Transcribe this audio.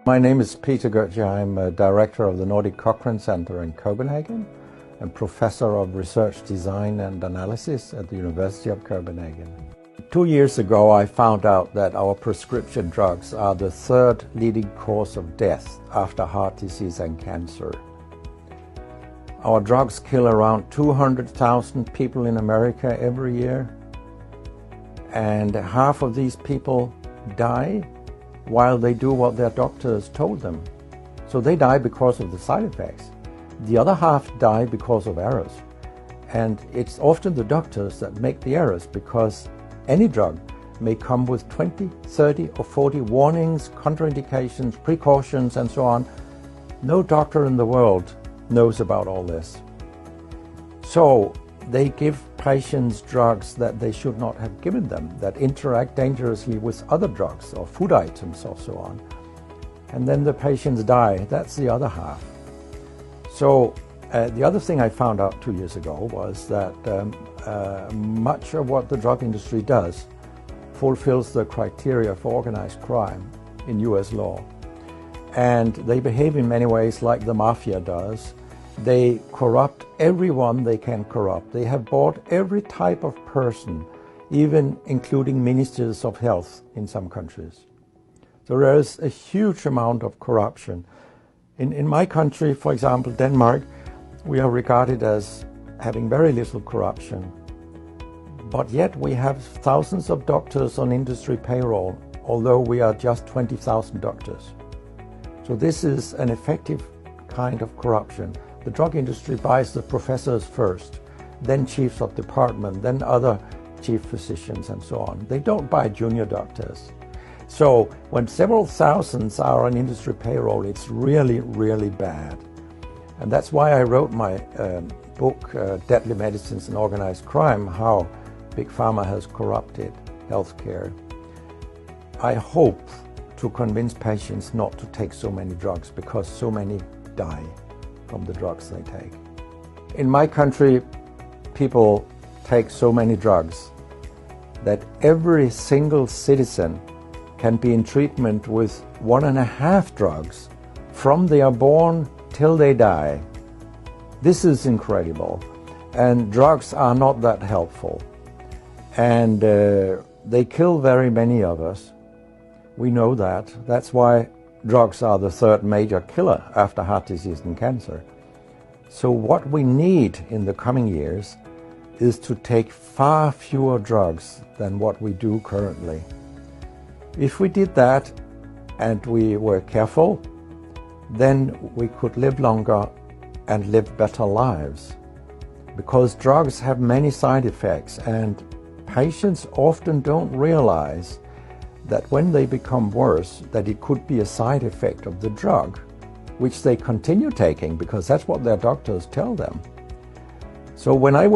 My name is Peter Gøtzsche. I'm a director of the Nordic Cochrane Center in Copenhagen and professor of research design and analysis at the University of Copenhagen. 2 years ago, I found out that our prescription drugs are the third leading cause of death after heart disease and cancer. Our drugs kill around 200,000 people in America every year, and half of these people die while they do what their doctors told them. So they die because of the side effects. The other half die because of errors. And it's often the doctors that make the errors, because any drug may come with 20, 30 or 40 warnings, contraindications, precautions and so on. No doctor in the world knows about all this. So they give patients drugs that they should not have given them, that interact dangerously with other drugs or food items or so on. And then the patients die. That's the other half. So the other thing I found out 2 years ago was that much of what the drug industry does fulfills the criteria for organized crime in US law. And they behave in many ways like the mafia does. They corrupt everyone they can corrupt. They have bought every type of person, even including ministers of health in some countries. So there is a huge amount of corruption. In my country, for example, Denmark, we are regarded as having very little corruption. But yet we have thousands of doctors on industry payroll, although we are just 20,000 doctors. So this is an effective kind of corruption. The drug industry buys the professors first, then chiefs of department, then other chief physicians and so on. They don't buy junior doctors. So when several thousands are on industry payroll, it's really, really bad. And that's why I wrote my book, Deadly Medicines and Organized Crime, How Big Pharma Has Corrupted Healthcare. I hope to convince patients not to take so many drugs, because so many die from the drugs they take. In my country, people take so many drugs that every single citizen can be in treatment with 1.5 drugs from they are born till they die. This is incredible. And drugs are not that helpful. And they kill very many of us. We know that. That's why drugs are the third major killer after heart disease and cancer. So what we need in the coming years is to take far fewer drugs than what we do currently. If we did that and we were careful, then we could live longer and live better lives. Because drugs have many side effects, and patients often don't realize that when they become worse, that it could be a side effect of the drug, which they continue taking because that's what their doctors tell them. So when I